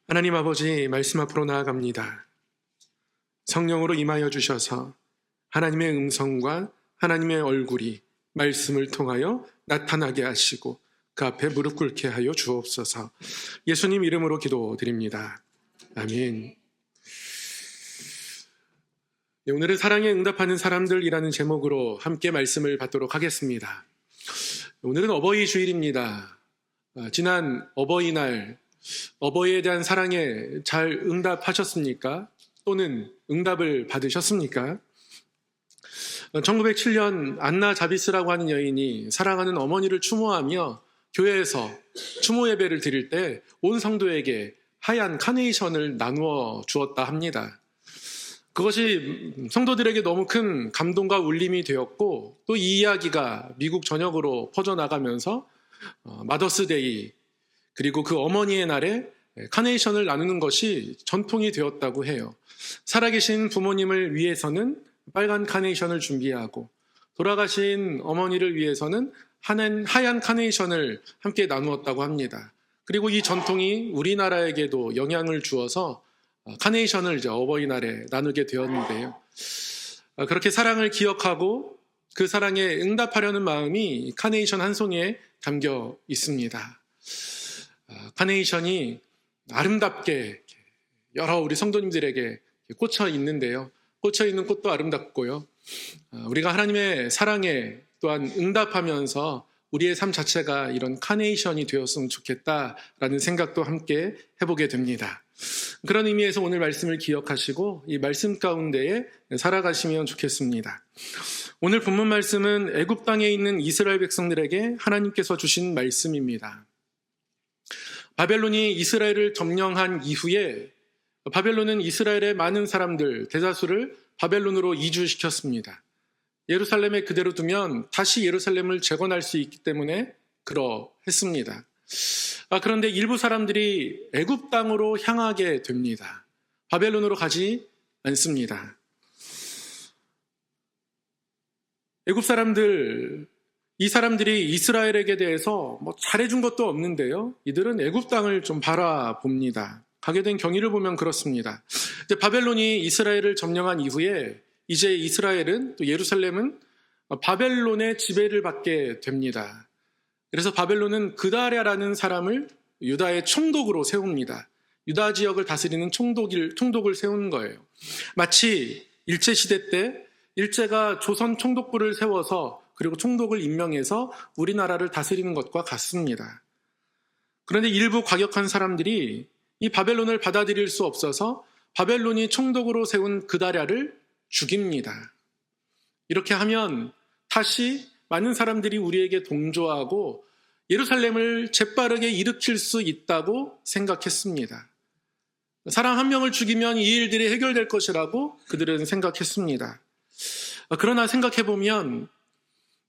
하나님 아버지, 말씀 앞으로 나아갑니다. 성령으로 임하여 주셔서 하나님의 음성과 하나님의 얼굴이 말씀을 통하여 나타나게 하시고 그 앞에 무릎 꿇게 하여 주옵소서. 예수님 이름으로 기도드립니다. 아멘. 네, 오늘은 사랑에 응답하는 사람들이라는 제목으로 함께 말씀을 받도록 하겠습니다. 오늘은 어버이 주일입니다. 지난 어버이날, 어버이에 대한 사랑에 잘 응답하셨습니까? 또는 응답을 받으셨습니까? 1907년 안나 자비스라고 하는 여인이 사랑하는 어머니를 추모하며 교회에서 추모 예배를 드릴 때 온 성도에게 하얀 카네이션을 나누어 주었다 합니다. 그것이 성도들에게 너무 큰 감동과 울림이 되었고, 또 이 이야기가 미국 전역으로 퍼져나가면서 마더스데이, 그리고 그 어머니의 날에 카네이션을 나누는 것이 전통이 되었다고 해요. 살아계신 부모님을 위해서는 빨간 카네이션을 준비하고, 돌아가신 어머니를 위해서는 하얀 카네이션을 함께 나누었다고 합니다. 그리고 이 전통이 우리나라에게도 영향을 주어서 카네이션을 이제 어버이날에 나누게 되었는데요. 그렇게 사랑을 기억하고 그 사랑에 응답하려는 마음이 카네이션 한 송이에 담겨 있습니다. 카네이션이 아름답게 여러 우리 성도님들에게 꽂혀 있는데요. 꽂혀 있는 꽃도 아름답고요. 우리가 하나님의 사랑에 또한 응답하면서 우리의 삶 자체가 이런 카네이션이 되었으면 좋겠다라는 생각도 함께 해보게 됩니다. 그런 의미에서 오늘 말씀을 기억하시고 이 말씀 가운데에 살아가시면 좋겠습니다. 오늘 본문 말씀은 애굽 땅에 있는 이스라엘 백성들에게 하나님께서 주신 말씀입니다. 바벨론이 이스라엘을 점령한 이후에 바벨론은 이스라엘의 많은 사람들, 대다수를 바벨론으로 이주시켰습니다. 예루살렘에 그대로 두면 다시 예루살렘을 재건할 수 있기 때문에 그러했습니다. 그런데 일부 사람들이 애굽 땅으로 향하게 됩니다. 바벨론으로 가지 않습니다. 애굽 사람들, 이 사람들이 이스라엘에게 대해서 잘해준 것도 없는데요. 이들은 애굽 땅을 좀 바라봅니다. 가게 된 경위를 보면 그렇습니다. 이제 바벨론이 이스라엘을 점령한 이후에 이제 이스라엘은 또 예루살렘은 바벨론의 지배를 받게 됩니다. 그래서 바벨론은 그다랴라는 사람을 유다의 총독으로 세웁니다. 유다 지역을 다스리는 총독을 세운 거예요. 마치 일제시대 때 일제가 조선 총독부를 세워서 그리고 총독을 임명해서 우리나라를 다스리는 것과 같습니다. 그런데 일부 과격한 사람들이 이 바벨론을 받아들일 수 없어서 바벨론이 총독으로 세운 그다랴를 죽입니다. 이렇게 하면 다시 많은 사람들이 우리에게 동조하고 예루살렘을 재빠르게 일으킬 수 있다고 생각했습니다. 사람 한 명을 죽이면 이 일들이 해결될 것이라고 그들은 생각했습니다. 그러나 생각해보면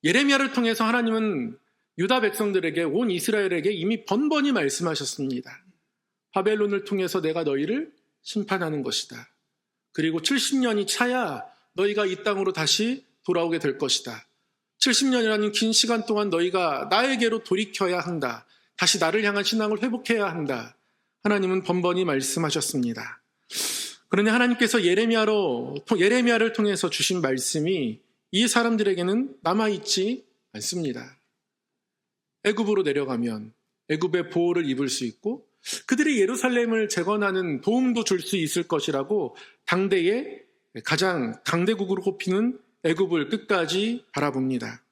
예레미야를 통해서 하나님은 유다 백성들에게, 온 이스라엘에게 이미 번번이 말씀하셨습니다. 바벨론을 통해서 내가 너희를 심판하는 것이다. 그리고 70년이 차야 너희가 이 땅으로 다시 돌아오게 될 것이다. 70년이라는 긴 시간 동안 너희가 나에게로 돌이켜야 한다. 다시 나를 향한 신앙을 회복해야 한다. 하나님은 번번이 말씀하셨습니다. 그런데 하나님께서 예레미야를 통해서 주신 말씀이 이 사람들에게는 남아있지 않습니다. 애굽으로 내려가면 애굽의 보호를 입을 수 있고 그들이 예루살렘을 재건하는 도움도 줄 수 있을 것이라고 당대의 가장 강대국으로 꼽히는 애굽을 끝까지 바라봅니다.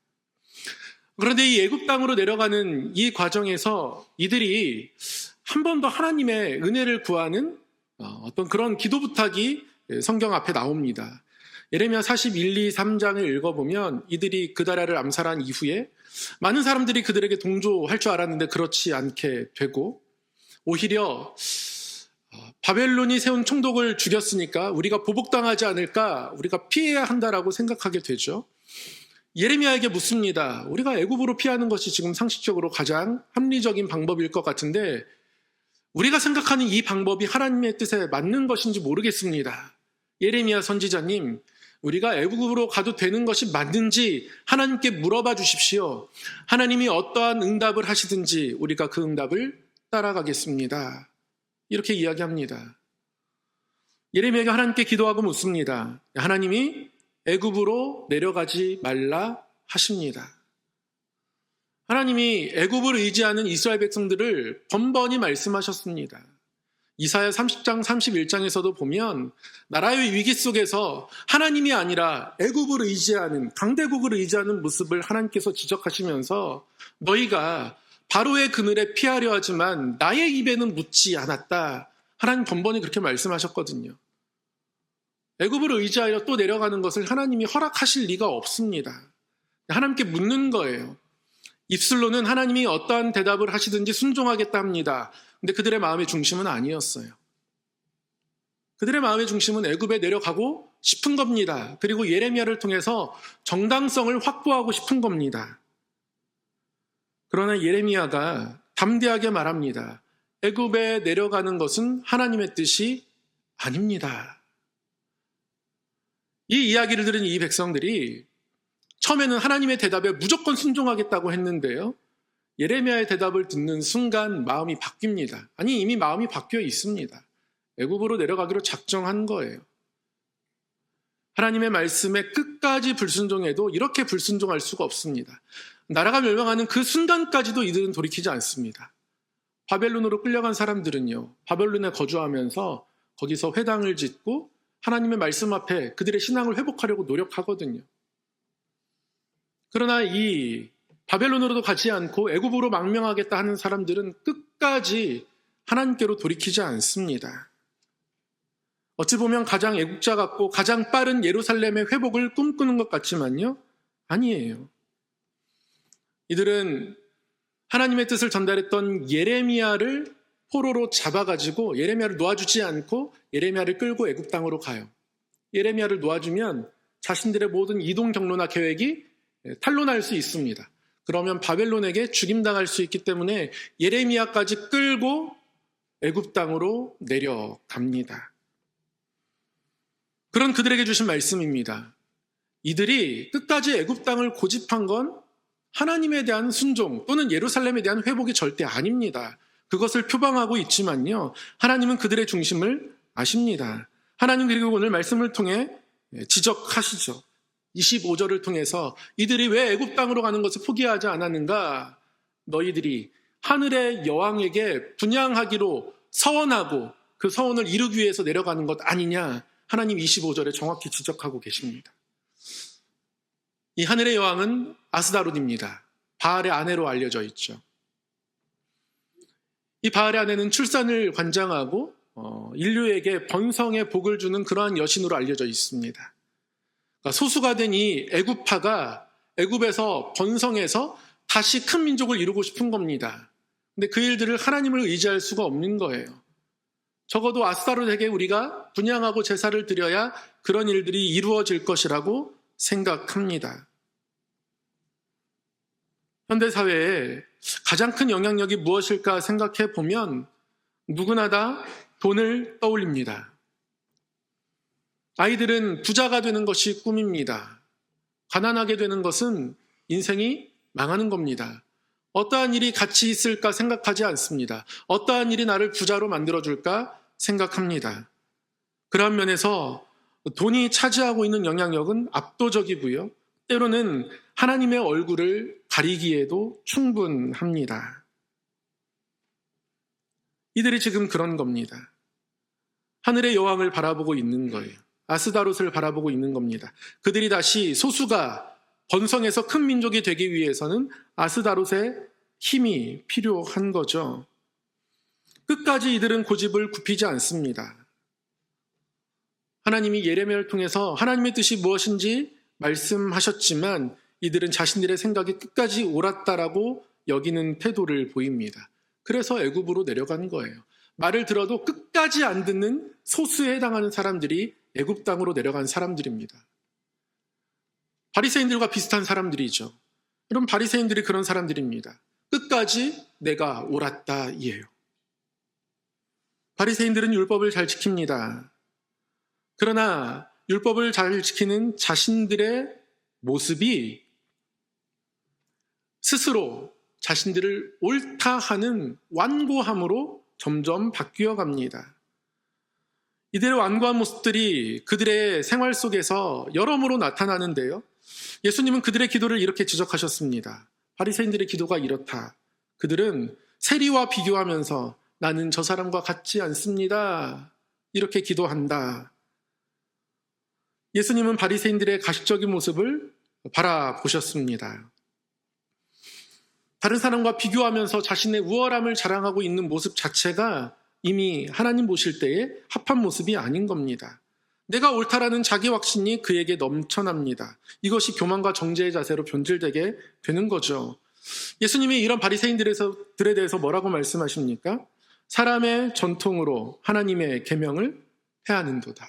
그런데 이 애굽 땅으로 내려가는 이 과정에서 이들이 한 번 더 하나님의 은혜를 구하는 어떤 그런 기도 부탁이 성경 앞에 나옵니다. 예레미야 41, 2, 3장을 읽어보면 이들이 그다랴를 암살한 이후에 많은 사람들이 그들에게 동조할 줄 알았는데 그렇지 않게 되고, 오히려 바벨론이 세운 총독을 죽였으니까 우리가 보복당하지 않을까, 우리가 피해야 한다라고 생각하게 되죠. 예레미야에게 묻습니다. 우리가 애굽으로 피하는 것이 지금 상식적으로 가장 합리적인 방법일 것 같은데 우리가 생각하는 이 방법이 하나님의 뜻에 맞는 것인지 모르겠습니다. 예레미야 선지자님, 우리가 애굽으로 가도 되는 것이 맞는지 하나님께 물어봐 주십시오. 하나님이 어떠한 응답을 하시든지 우리가 그 응답을 따라가겠습니다. 이렇게 이야기합니다. 예레미야가 하나님께 기도하고 묻습니다. 하나님이 애굽으로 내려가지 말라 하십니다. 하나님이 애굽을 의지하는 이스라엘 백성들을 번번이 말씀하셨습니다. 이사야 30장 31장에서도 보면 나라의 위기 속에서 하나님이 아니라 애굽을 의지하는, 강대국을 의지하는 모습을 하나님께서 지적하시면서 너희가 바로의 그늘에 피하려 하지만 나의 입에는 묻지 않았다. 하나님 번번이 그렇게 말씀하셨거든요. 애굽을 의지하여 또 내려가는 것을 하나님이 허락하실 리가 없습니다. 하나님께 묻는 거예요. 입술로는 하나님이 어떠한 대답을 하시든지 순종하겠다 합니다. 근데 그들의 마음의 중심은 아니었어요. 그들의 마음의 중심은 애굽에 내려가고 싶은 겁니다. 그리고 예레미야를 통해서 정당성을 확보하고 싶은 겁니다. 그러나 예레미야가 담대하게 말합니다. 애굽에 내려가는 것은 하나님의 뜻이 아닙니다. 이 이야기를 들은 이 백성들이 처음에는 하나님의 대답에 무조건 순종하겠다고 했는데요. 예레미야의 대답을 듣는 순간 마음이 바뀝니다. 아니, 이미 마음이 바뀌어 있습니다. 애굽으로 내려가기로 작정한 거예요. 하나님의 말씀에 끝까지 불순종해도 이렇게 불순종할 수가 없습니다. 나라가 멸망하는 그 순간까지도 이들은 돌이키지 않습니다. 바벨론으로 끌려간 사람들은요, 바벨론에 거주하면서 거기서 회당을 짓고 하나님의 말씀 앞에 그들의 신앙을 회복하려고 노력하거든요. 그러나 이 바벨론으로도 가지 않고 애굽으로 망명하겠다 하는 사람들은 끝까지 하나님께로 돌이키지 않습니다. 어찌 보면 가장 애국자 같고 가장 빠른 예루살렘의 회복을 꿈꾸는 것 같지만요, 아니에요. 이들은 하나님의 뜻을 전달했던 예레미야를 포로로 잡아가지고 예레미야를 놓아주지 않고 예레미야를 끌고 애굽 땅으로 가요. 예레미야를 놓아주면 자신들의 모든 이동 경로나 계획이 탄로날 수 있습니다. 그러면 바벨론에게 죽임당할 수 있기 때문에 예레미야까지 끌고 애굽 땅으로 내려갑니다. 그런 그들에게 주신 말씀입니다. 이들이 끝까지 애굽 땅을 고집한 건 하나님에 대한 순종 또는 예루살렘에 대한 회복이 절대 아닙니다. 그것을 표방하고 있지만요, 하나님은 그들의 중심을 아십니다. 하나님 그리고 오늘 말씀을 통해 지적하시죠. 25절을 통해서 이들이 왜 애굽 땅으로 가는 것을 포기하지 않았는가? 너희들이 하늘의 여왕에게 분향하기로 서원하고 그 서원을 이루기 위해서 내려가는 것 아니냐? 하나님 25절에 정확히 지적하고 계십니다. 이 하늘의 여왕은 아스다롯입니다. 바알의 아내로 알려져 있죠. 이 바알의 아내는 출산을 관장하고 인류에게 번성의 복을 주는 그러한 여신으로 알려져 있습니다. 그러니까 소수가 된 이 애굽파가 애굽에서 번성해서 다시 큰 민족을 이루고 싶은 겁니다. 근데 그 일들을 하나님을 의지할 수가 없는 거예요. 적어도 아스타롯에게 우리가 분향하고 제사를 드려야 그런 일들이 이루어질 것이라고 생각합니다. 현대사회에 가장 큰 영향력이 무엇일까 생각해 보면 누구나 다 돈을 떠올립니다. 아이들은 부자가 되는 것이 꿈입니다. 가난하게 되는 것은 인생이 망하는 겁니다. 어떠한 일이 가치 있을까 생각하지 않습니다. 어떠한 일이 나를 부자로 만들어줄까 생각합니다. 그런 면에서 돈이 차지하고 있는 영향력은 압도적이고요. 때로는 하나님의 얼굴을 가리기에도 충분합니다. 이들이 지금 그런 겁니다. 하늘의 여왕을 바라보고 있는 거예요. 아스다롯을 바라보고 있는 겁니다. 그들이 다시 소수가 번성해서 큰 민족이 되기 위해서는 아스다롯의 힘이 필요한 거죠. 끝까지 이들은 고집을 굽히지 않습니다. 하나님이 예레미야를 통해서 하나님의 뜻이 무엇인지 말씀하셨지만 이들은 자신들의 생각이 끝까지 옳았다라고 여기는 태도를 보입니다. 그래서 애굽으로 내려간 거예요. 말을 들어도 끝까지 안 듣는 소수에 해당하는 사람들이 애굽 땅으로 내려간 사람들입니다. 바리새인들과 비슷한 사람들이죠. 여러분, 바리새인들이 그런 사람들입니다. 끝까지 내가 옳았다 이에요. 바리새인들은 율법을 잘 지킵니다. 그러나 율법을 잘 지키는 자신들의 모습이 스스로 자신들을 옳다 하는 완고함으로 점점 바뀌어 갑니다. 이들의 완고한 모습들이 그들의 생활 속에서 여러모로 나타나는데요. 예수님은 그들의 기도를 이렇게 지적하셨습니다. 바리새인들의 기도가 이렇다. 그들은 세리와 비교하면서 나는 저 사람과 같지 않습니다. 이렇게 기도한다. 예수님은 바리새인들의 가식적인 모습을 바라보셨습니다. 다른 사람과 비교하면서 자신의 우월함을 자랑하고 있는 모습 자체가 이미 하나님 보실 때에 합한 모습이 아닌 겁니다. 내가 옳다라는 자기 확신이 그에게 넘쳐납니다. 이것이 교만과 정죄의 자세로 변질되게 되는 거죠. 예수님이 이런 바리새인들에 대해서 뭐라고 말씀하십니까? 사람의 전통으로 하나님의 계명을 해하는도다.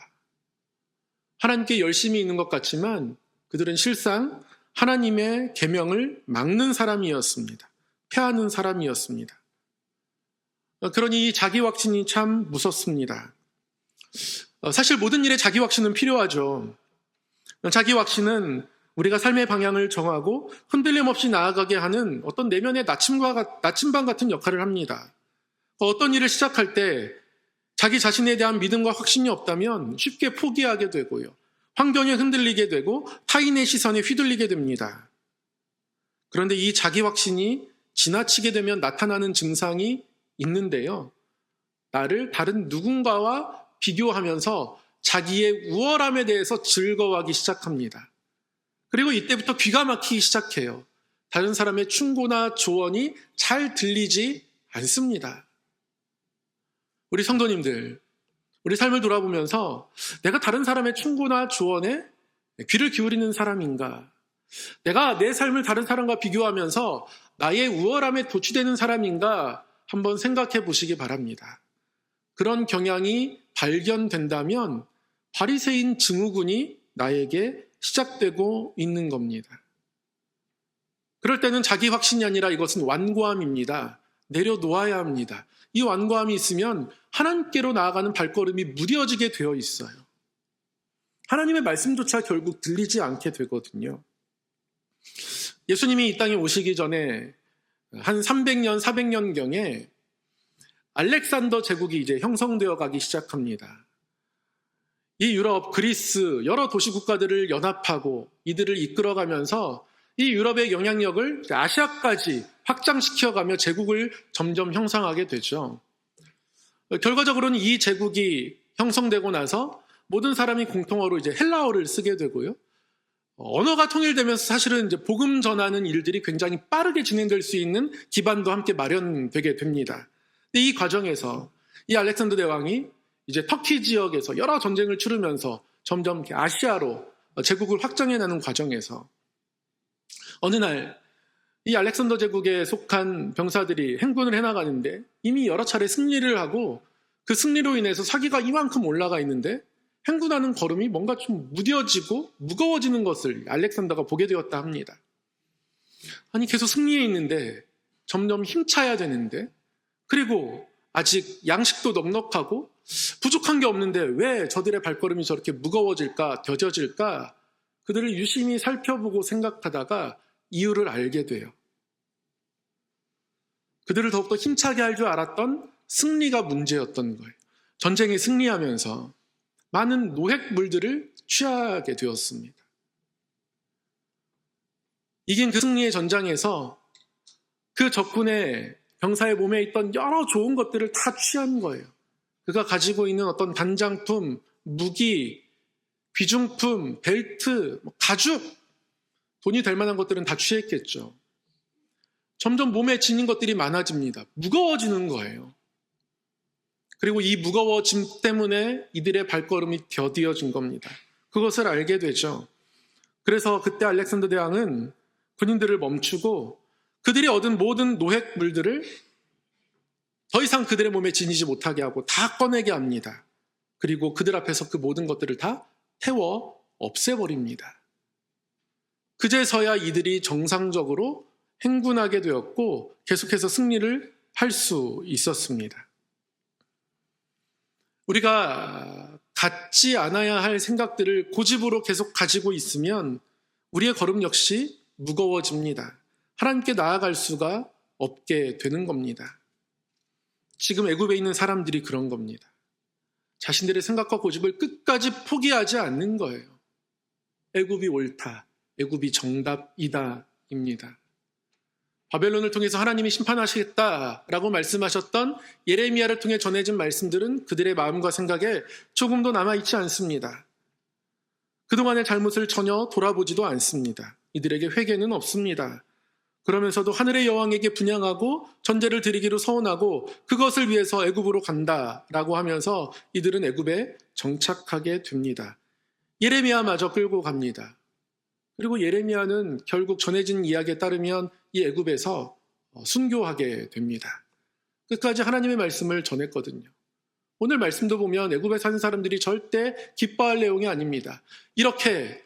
하나님께 열심히 있는 것 같지만 그들은 실상 하나님의 계명을 막는 사람이었습니다. 폐하는 사람이었습니다. 그러니 이 자기 확신이 참 무섭습니다. 사실 모든 일에 자기 확신은 필요하죠. 자기 확신은 우리가 삶의 방향을 정하고 흔들림 없이 나아가게 하는 어떤 내면의 나침반 같은 역할을 합니다. 어떤 일을 시작할 때 자기 자신에 대한 믿음과 확신이 없다면 쉽게 포기하게 되고요. 환경에 흔들리게 되고 타인의 시선에 휘둘리게 됩니다. 그런데 이 자기 확신이 지나치게 되면 나타나는 증상이 있는데요. 나를 다른 누군가와 비교하면서 자기의 우월함에 대해서 즐거워하기 시작합니다. 그리고 이때부터 귀가 막히기 시작해요. 다른 사람의 충고나 조언이 잘 들리지 않습니다. 우리 성도님들, 우리 삶을 돌아보면서 내가 다른 사람의 충고나 조언에 귀를 기울이는 사람인가? 내가 내 삶을 다른 사람과 비교하면서 나의 우월함에 도취되는 사람인가? 한번 생각해 보시기 바랍니다. 그런 경향이 발견된다면 바리새인 증후군이 나에게 시작되고 있는 겁니다. 그럴 때는 자기 확신이 아니라 이것은 완고함입니다. 내려놓아야 합니다. 이 완고함이 있으면 하나님께로 나아가는 발걸음이 무뎌지게 되어 있어요. 하나님의 말씀조차 결국 들리지 않게 되거든요. 예수님이 이 땅에 오시기 전에 한 300년, 400년경에 알렉산더 제국이 이제 형성되어 가기 시작합니다. 이 유럽, 그리스, 여러 도시 국가들을 연합하고 이들을 이끌어가면서 이 유럽의 영향력을 아시아까지 확장시켜가며 제국을 점점 형성하게 되죠. 결과적으로는 이 제국이 형성되고 나서 모든 사람이 공통어로 이제 헬라어를 쓰게 되고요. 언어가 통일되면서 사실은 이제 복음 전하는 일들이 굉장히 빠르게 진행될 수 있는 기반도 함께 마련되게 됩니다. 근데 이 과정에서 이 알렉산더 대왕이 이제 터키 지역에서 여러 전쟁을 치르면서 점점 아시아로 제국을 확장해 나가는 과정에서 어느 날 이 알렉산더 제국에 속한 병사들이 행군을 해나가는데 이미 여러 차례 승리를 하고 그 승리로 인해서 사기가 이만큼 올라가 있는데 행군하는 걸음이 뭔가 좀 무뎌지고 무거워지는 것을 알렉산더가 보게 되었다 합니다. 아니 계속 승리해 있는데 점점 힘차야 되는데 그리고 아직 양식도 넉넉하고 부족한 게 없는데 왜 저들의 발걸음이 저렇게 무거워질까 더뎌질까 그들을 유심히 살펴보고 생각하다가 이유를 알게 돼요. 그들을 더욱더 힘차게 할 줄 알았던 승리가 문제였던 거예요. 전쟁에 승리하면서 많은 노획물들을 취하게 되었습니다. 이긴 그 승리의 전장에서 그 적군의 병사의 몸에 있던 여러 좋은 것들을 다 취한 거예요. 그가 가지고 있는 어떤 단장품, 무기, 귀중품, 벨트, 가죽, 돈이 될 만한 것들은 다 취했겠죠. 점점 몸에 지닌 것들이 많아집니다. 무거워지는 거예요. 그리고 이 무거워짐 때문에 이들의 발걸음이 더디어진 겁니다. 그것을 알게 되죠. 그래서 그때 알렉산더 대왕은 군인들을 멈추고 그들이 얻은 모든 노획물들을 더 이상 그들의 몸에 지니지 못하게 하고 다 꺼내게 합니다. 그리고 그들 앞에서 그 모든 것들을 다 태워 없애버립니다. 그제서야 이들이 정상적으로 행군하게 되었고 계속해서 승리를 할 수 있었습니다. 우리가 갖지 않아야 할 생각들을 고집으로 계속 가지고 있으면 우리의 걸음 역시 무거워집니다. 하나님께 나아갈 수가 없게 되는 겁니다. 지금 애굽에 있는 사람들이 그런 겁니다. 자신들의 생각과 고집을 끝까지 포기하지 않는 거예요. 애굽이 옳다, 애굽이 정답이다 입니다. 바벨론을 통해서 하나님이 심판하시겠다라고 말씀하셨던 예레미야를 통해 전해진 말씀들은 그들의 마음과 생각에 조금도 남아있지 않습니다. 그동안의 잘못을 전혀 돌아보지도 않습니다. 이들에게 회개는 없습니다. 그러면서도 하늘의 여왕에게 분향하고 전제를 드리기로 서원하고 그것을 위해서 애굽으로 간다라고 하면서 이들은 애굽에 정착하게 됩니다. 예레미야마저 끌고 갑니다. 그리고 예레미야는 결국 전해진 이야기에 따르면 이 애굽에서 순교하게 됩니다. 끝까지 하나님의 말씀을 전했거든요. 오늘 말씀도 보면 애굽에 사는 사람들이 절대 기뻐할 내용이 아닙니다. 이렇게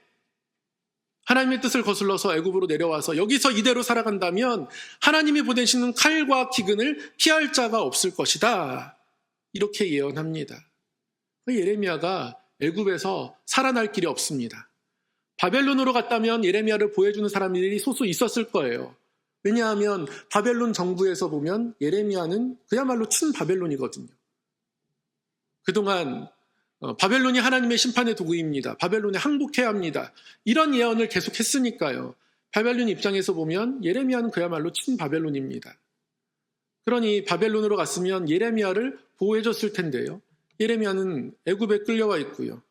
하나님의 뜻을 거슬러서 애굽으로 내려와서 여기서 이대로 살아간다면 하나님이 보내시는 칼과 기근을 피할 자가 없을 것이다. 이렇게 예언합니다. 예레미야가 애굽에서 살아날 길이 없습니다. 바벨론으로 갔다면 예레미야를 보여주는 사람들이 소수 있었을 거예요. 왜냐하면 바벨론 정부에서 보면 예레미야는 그야말로 친바벨론이거든요. 그동안 바벨론이 하나님의 심판의 도구입니다. 바벨론에 항복해야 합니다. 이런 예언을 계속했으니까요. 바벨론 입장에서 보면 예레미야는 그야말로 친바벨론입니다. 그러니 바벨론으로 갔으면 예레미야를 보호해줬을 텐데요. 예레미야는 애굽에 끌려와 있고요.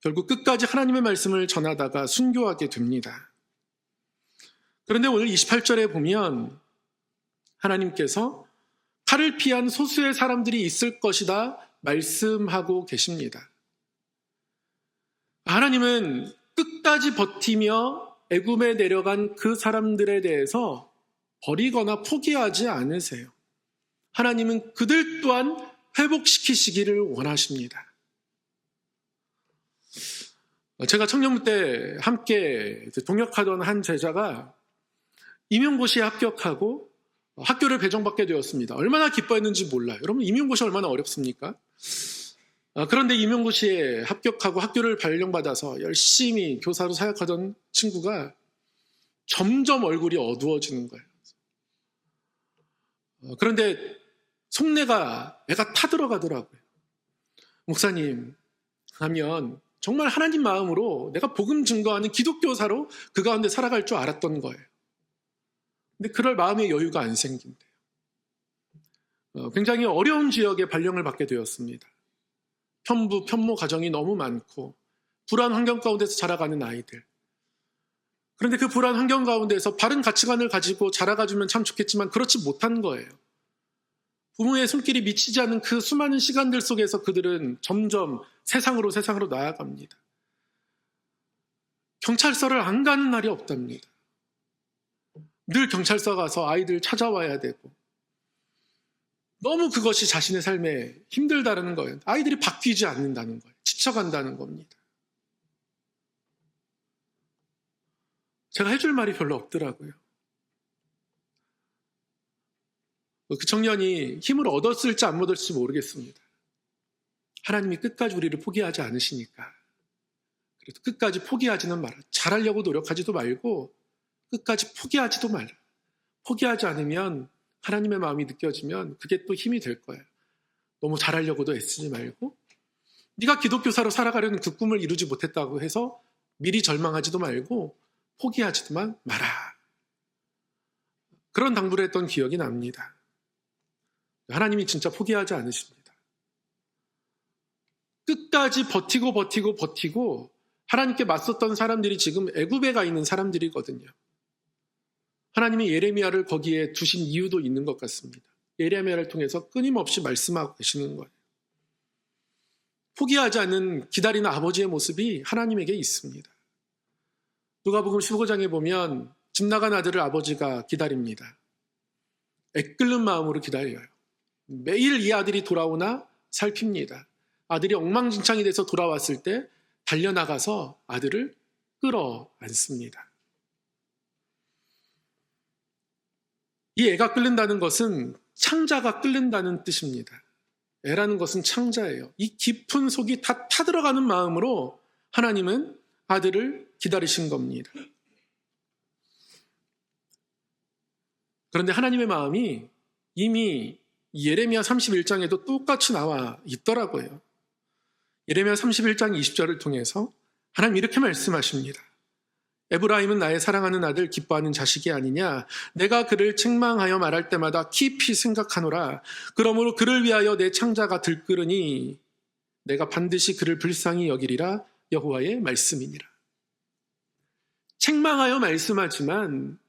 결국 끝까지 하나님의 말씀을 전하다가 순교하게 됩니다. 그런데 오늘 28절에 보면 하나님께서 칼을 피한 소수의 사람들이 있을 것이다 말씀하고 계십니다. 하나님은 끝까지 버티며 애굽에 내려간 그 사람들에 대해서 버리거나 포기하지 않으세요. 하나님은 그들 또한 회복시키시기를 원하십니다. 제가 청년부 때 함께 동역하던 한 제자가 임용고시에 합격하고 학교를 배정받게 되었습니다. 얼마나 기뻐했는지 몰라요. 여러분, 임용고시 얼마나 어렵습니까? 그런데 임용고시에 합격하고 학교를 발령받아서 열심히 교사로 사역하던 친구가 점점 얼굴이 어두워지는 거예요. 그런데 속내가 애가 타들어가더라고요. 목사님 하면 정말 하나님 마음으로 내가 복음 증거하는 기독교사로 그 가운데 살아갈 줄 알았던 거예요. 근데 그럴 마음의 여유가 안 생긴대요. 굉장히 어려운 지역에 발령을 받게 되었습니다. 편부, 편모 가정이 너무 많고 불안 환경 가운데서 자라가는 아이들. 그런데 그 불안 환경 가운데서 바른 가치관을 가지고 자라가주면 참 좋겠지만 그렇지 못한 거예요. 부모의 손길이 미치지 않은 그 수많은 시간들 속에서 그들은 점점 세상으로 나아갑니다. 경찰서를 안 가는 날이 없답니다. 늘 경찰서 가서 아이들 찾아와야 되고 너무 그것이 자신의 삶에 힘들다는 거예요. 아이들이 바뀌지 않는다는 거예요. 지쳐간다는 겁니다. 제가 해줄 말이 별로 없더라고요. 그 청년이 힘을 얻었을지 안 얻었을지 모르겠습니다. 하나님이 끝까지 우리를 포기하지 않으시니까. 그래도 끝까지 포기하지는 마라. 잘하려고 노력하지도 말고 끝까지 포기하지도 말라. 포기하지 않으면 하나님의 마음이 느껴지면 그게 또 힘이 될 거예요. 너무 잘하려고도 애쓰지 말고 네가 기독교사로 살아가려는 그 꿈을 이루지 못했다고 해서 미리 절망하지도 말고 포기하지도만 마라. 그런 당부를 했던 기억이 납니다. 하나님이 진짜 포기하지 않으십니다. 끝까지 버티고 하나님께 맞섰던 사람들이 지금 애굽에 가 있는 사람들이거든요. 하나님이 예레미야를 거기에 두신 이유도 있는 것 같습니다. 예레미야를 통해서 끊임없이 말씀하고 계시는 거예요. 포기하지 않는 기다리는 아버지의 모습이 하나님에게 있습니다. 누가복음 15장에 보면 집 나간 아들을 아버지가 기다립니다. 애끓는 마음으로 기다려요. 매일 이 아들이 돌아오나 살핍니다. 아들이 엉망진창이 돼서 돌아왔을 때 달려나가서 아들을 끌어안습니다. 이 애가 끓는다는 것은 창자가 끓는다는 뜻입니다. 애라는 것은 창자예요. 이 깊은 속이 다 타들어가는 마음으로 하나님은 아들을 기다리신 겁니다. 그런데 하나님의 마음이 이미 예레미야 31장에도 똑같이 나와 있더라고요. 예레미야 31장 20절을 통해서 하나님 이렇게 말씀하십니다. 에브라임은 나의 사랑하는 아들 기뻐하는 자식이 아니냐. 내가 그를 책망하여 말할 때마다 깊이 생각하노라. 그러므로 그를 위하여 내 창자가 들끓으니 내가 반드시 그를 불쌍히 여기리라. 여호와의 말씀이니라. 책망하여 말씀하지만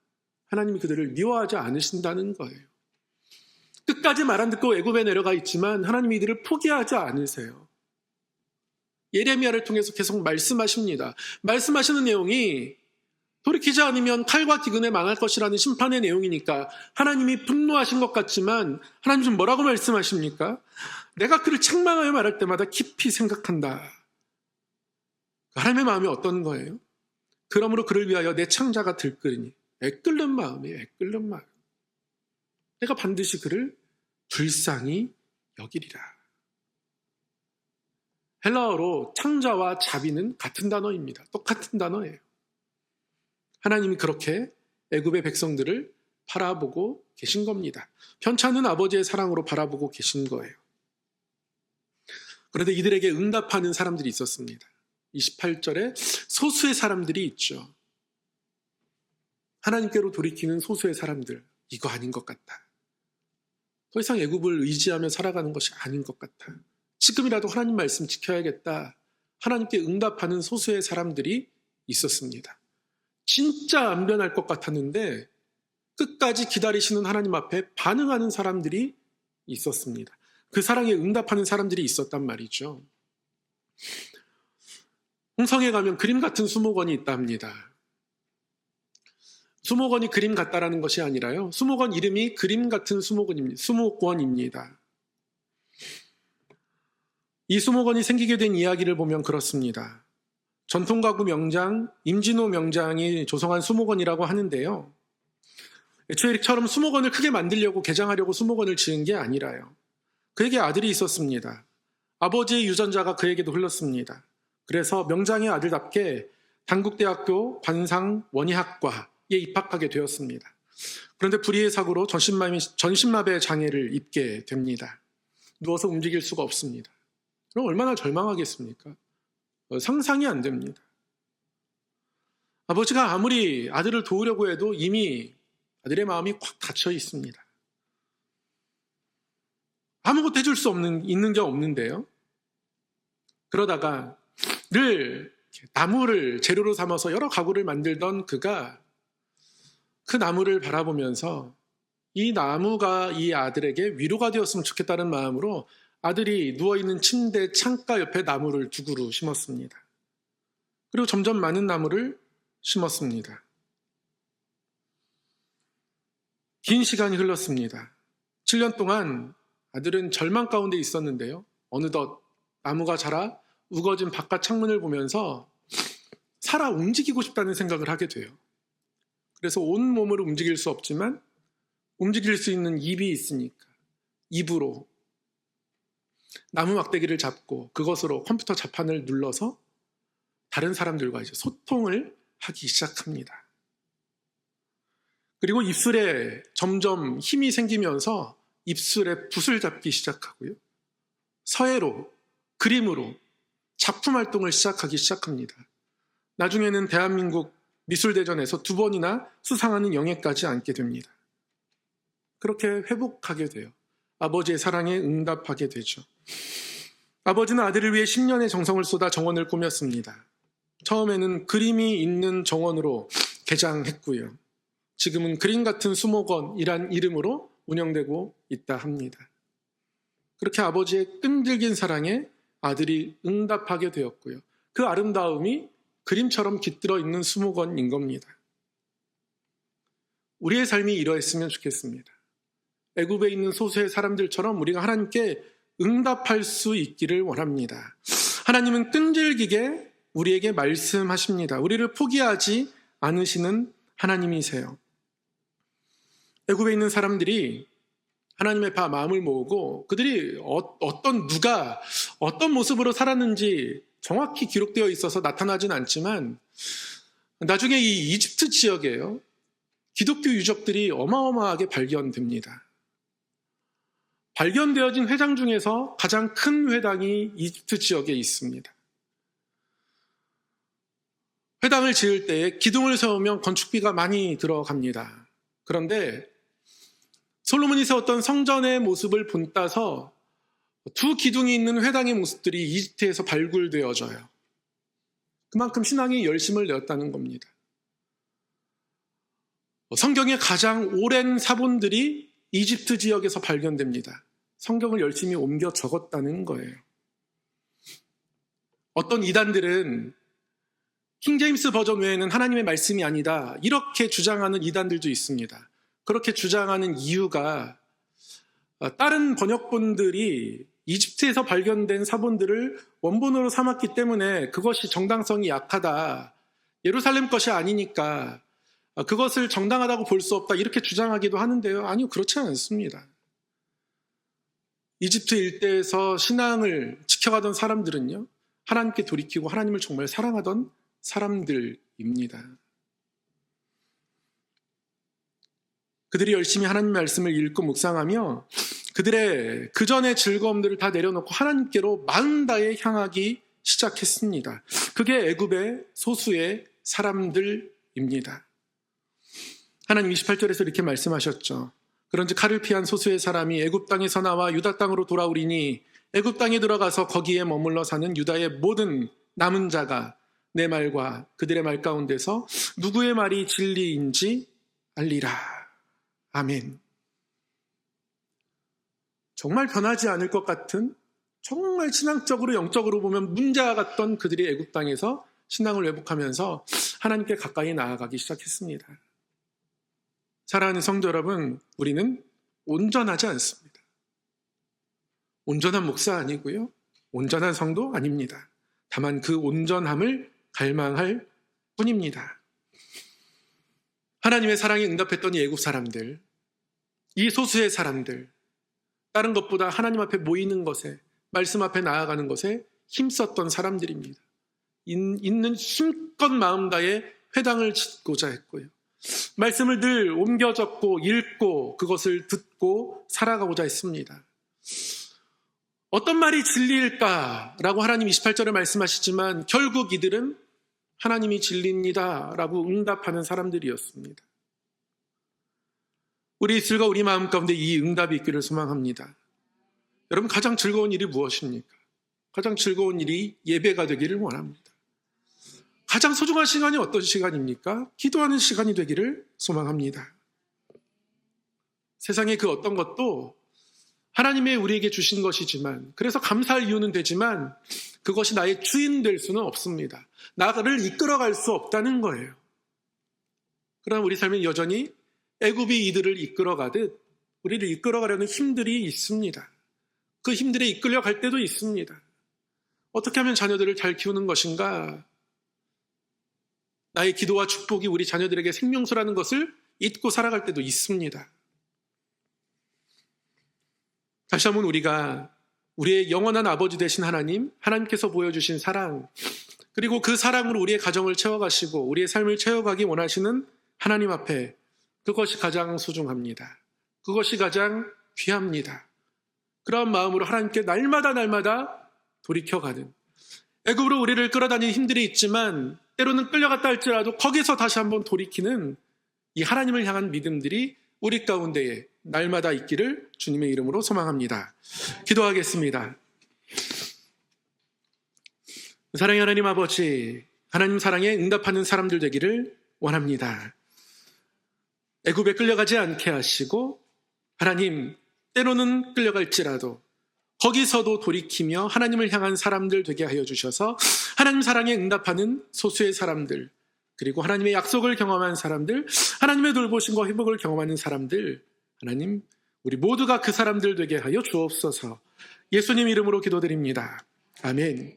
하나님이 그들을 미워하지 않으신다는 거예요. 끝까지 말 안 듣고 애굽에 내려가 있지만 하나님이 이들을 포기하지 않으세요. 예레미야를 통해서 계속 말씀하십니다. 말씀하시는 내용이 돌이키지 않으면 칼과 기근에 망할 것이라는 심판의 내용이니까 하나님이 분노하신 것 같지만 하나님 좀 뭐라고 말씀하십니까? 내가 그를 책망하여 말할 때마다 깊이 생각한다. 하나님의 마음이 어떤 거예요? 그러므로 그를 위하여 내 창자가 들끓으니 애끓는 마음이에요. 애끓는 마음. 내가 반드시 그를 불쌍히 여기리라. 헬라어로 창자와 자비는 같은 단어입니다. 똑같은 단어예요. 하나님이 그렇게 애굽의 백성들을 바라보고 계신 겁니다. 편찮은 아버지의 사랑으로 바라보고 계신 거예요. 그런데 이들에게 응답하는 사람들이 있었습니다. 28절에 소수의 사람들이 있죠. 하나님께로 돌이키는 소수의 사람들. 이거 아닌 것 같다. 더 이상 애굽을 의지하며 살아가는 것이 아닌 것 같아. 지금이라도 하나님 말씀 지켜야겠다. 하나님께 응답하는 소수의 사람들이 있었습니다. 진짜 안 변할 것 같았는데 끝까지 기다리시는 하나님 앞에 반응하는 사람들이 있었습니다. 그 사랑에 응답하는 사람들이 있었단 말이죠. 홍성에 가면 그림 같은 수목원이 있다 합니다. 수목원이 그림 같다라는 것이 아니라요. 수목원 이름이 그림 같은 수목원입니다. 이 수목원이 생기게 된 이야기를 보면 그렇습니다. 전통가구 명장 임진호 명장이 조성한 수목원이라고 하는데요. 애초에 이처럼 수목원을 크게 만들려고 개장하려고 수목원을 지은 게 아니라요. 그에게 아들이 있었습니다. 아버지의 유전자가 그에게도 흘렀습니다. 그래서 명장의 아들답게 단국대학교 관상원예학과에 입학하게 되었습니다. 그런데 불의의 사고로 전신마비의 장애를 입게 됩니다. 누워서 움직일 수가 없습니다. 그럼 얼마나 절망하겠습니까? 상상이 안 됩니다. 아버지가 아무리 아들을 도우려고 해도 이미 아들의 마음이 꽉 닫혀 있습니다. 아무것도 해줄 수 있는 게 없는데요. 그러다가 늘 나무를 재료로 삼아서 여러 가구를 만들던 그가 그 나무를 바라보면서 이 나무가 이 아들에게 위로가 되었으면 좋겠다는 마음으로 아들이 누워있는 침대 창가 옆에 나무를 두 그루 심었습니다. 그리고 점점 많은 나무를 심었습니다. 긴 시간이 흘렀습니다. 7년 동안 아들은 절망 가운데 있었는데요. 어느덧 나무가 자라 우거진 바깥 창문을 보면서 살아 움직이고 싶다는 생각을 하게 돼요. 그래서 온 몸으로 움직일 수 없지만 움직일 수 있는 입이 있으니까 입으로 나무 막대기를 잡고 그것으로 컴퓨터 자판을 눌러서 다른 사람들과 이제 소통을 하기 시작합니다. 그리고 입술에 점점 힘이 생기면서 입술에 붓을 잡기 시작하고요. 서예로, 그림으로 작품 활동을 시작하기 시작합니다. 나중에는 대한민국 미술대전에서 2번이나 수상하는 영예까지 안게 됩니다. 그렇게 회복하게 돼요. 아버지의 사랑에 응답하게 되죠. 아버지는 아들을 위해 10년의 정성을 쏟아 정원을 꾸몄습니다. 처음에는 그림이 있는 정원으로 개장했고요. 지금은 그림 같은 수목원이란 이름으로 운영되고 있다 합니다. 그렇게 아버지의 끈질긴 사랑에 아들이 응답하게 되었고요. 그 아름다움이 그림처럼 깃들어 있는 수목원인 겁니다. 우리의 삶이 이러했으면 좋겠습니다. 애굽에 있는 소수의 사람들처럼 우리가 하나님께 응답할 수 있기를 원합니다. 하나님은 끈질기게 우리에게 말씀하십니다. 우리를 포기하지 않으시는 하나님이세요. 애굽에 있는 사람들이 하나님의 마음을 모으고 그들이 누가 어떤 모습으로 살았는지 정확히 기록되어 있어서 나타나진 않지만 나중에 이 이집트 지역에요. 기독교 유적들이 어마어마하게 발견됩니다. 발견되어진 회당 중에서 가장 큰 회당이 이집트 지역에 있습니다. 회당을 지을 때 기둥을 세우면 건축비가 많이 들어갑니다. 그런데 솔로몬이 세웠던 성전의 모습을 본따서 두 기둥이 있는 회당의 모습들이 이집트에서 발굴되어져요. 그만큼 신앙에 열심을 내었다는 겁니다. 성경의 가장 오랜 사본들이 이집트 지역에서 발견됩니다. 성경을 열심히 옮겨 적었다는 거예요. 어떤 이단들은 킹제임스 버전 외에는 하나님의 말씀이 아니다, 이렇게 주장하는 이단들도 있습니다. 그렇게 주장하는 이유가 다른 번역본들이 이집트에서 발견된 사본들을 원본으로 삼았기 때문에 그것이 정당성이 약하다, 예루살렘 것이 아니니까 그것을 정당하다고 볼 수 없다, 이렇게 주장하기도 하는데요. 아니요, 그렇지 않습니다. 이집트 일대에서 신앙을 지켜가던 사람들은요, 하나님께 돌이키고 하나님을 정말 사랑하던 사람들입니다. 그들이 열심히 하나님 말씀을 읽고 묵상하며 그들의 그전의 즐거움들을 다 내려놓고 하나님께로 마음 다해 향하기 시작했습니다. 그게 애굽의 소수의 사람들입니다. 하나님 28절에서 이렇게 말씀하셨죠. 그런즉 칼을 피한 소수의 사람이 애굽 땅에서 나와 유다 땅으로 돌아오리니 애굽 땅에 들어가서 거기에 머물러 사는 유다의 모든 남은 자가 내 말과 그들의 말 가운데서 누구의 말이 진리인지 알리라. 아멘. 정말 변하지 않을 것 같은, 정말 신앙적으로 영적으로 보면 문제와 같던 그들이 애굽 땅에서 신앙을 회복하면서 하나님께 가까이 나아가기 시작했습니다. 사랑하는 성도 여러분, 우리는 온전하지 않습니다. 온전한 목사 아니고요, 온전한 성도 아닙니다. 다만 그 온전함을 갈망할 뿐입니다. 하나님의 사랑에 응답했던 이 애굽 사람들, 이 소수의 사람들, 다른 것보다 하나님 앞에 모이는 것에, 말씀 앞에 나아가는 것에 힘썼던 사람들입니다. 있는 힘껏 마음 다해 회당을 짓고자 했고요, 말씀을 늘 옮겨 적고 읽고 그것을 듣고 살아가고자 했습니다. 어떤 말이 진리일까라고 하나님 28절에 말씀하시지만 결국 이들은 하나님이 진리입니다 라고 응답하는 사람들이었습니다. 우리 입술과 우리 마음 가운데 이 응답이 있기를 소망합니다. 여러분, 가장 즐거운 일이 무엇입니까? 가장 즐거운 일이 예배가 되기를 원합니다. 가장 소중한 시간이 어떤 시간입니까? 기도하는 시간이 되기를 소망합니다. 세상의 그 어떤 것도 하나님의 우리에게 주신 것이지만, 그래서 감사할 이유는 되지만 그것이 나의 주인 될 수는 없습니다. 나를 이끌어갈 수 없다는 거예요. 그러나 우리 삶은 여전히 애굽이 이들을 이끌어가듯 우리를 이끌어가려는 힘들이 있습니다. 그 힘들에 이끌려갈 때도 있습니다. 어떻게 하면 자녀들을 잘 키우는 것인가? 나의 기도와 축복이 우리 자녀들에게 생명수라는 것을 잊고 살아갈 때도 있습니다. 다시 한번 우리가 우리의 영원한 아버지 되신 하나님께서 보여주신 사랑, 그리고 그 사랑으로 우리의 가정을 채워가시고 우리의 삶을 채워가기 원하시는 하나님 앞에, 그것이 가장 소중합니다. 그것이 가장 귀합니다. 그런 마음으로 하나님께 날마다 돌이켜가는, 애굽으로 우리를 끌어다니는 힘들이 있지만 때로는 끌려갔다 할지라도 거기서 다시 한번 돌이키는 이 하나님을 향한 믿음들이 우리 가운데에 날마다 있기를 주님의 이름으로 소망합니다. 기도하겠습니다. 사랑의 하나님 아버지, 하나님 사랑에 응답하는 사람들 되기를 원합니다. 애굽에 끌려가지 않게 하시고, 하나님 때로는 끌려갈지라도 거기서도 돌이키며 하나님을 향한 사람들 되게 하여 주셔서 하나님 사랑에 응답하는 소수의 사람들, 그리고 하나님의 약속을 경험한 사람들, 하나님의 돌보심과 회복을 경험하는 사람들, 하나님 우리 모두가 그 사람들 되게 하여 주옵소서. 예수님 이름으로 기도드립니다. 아멘.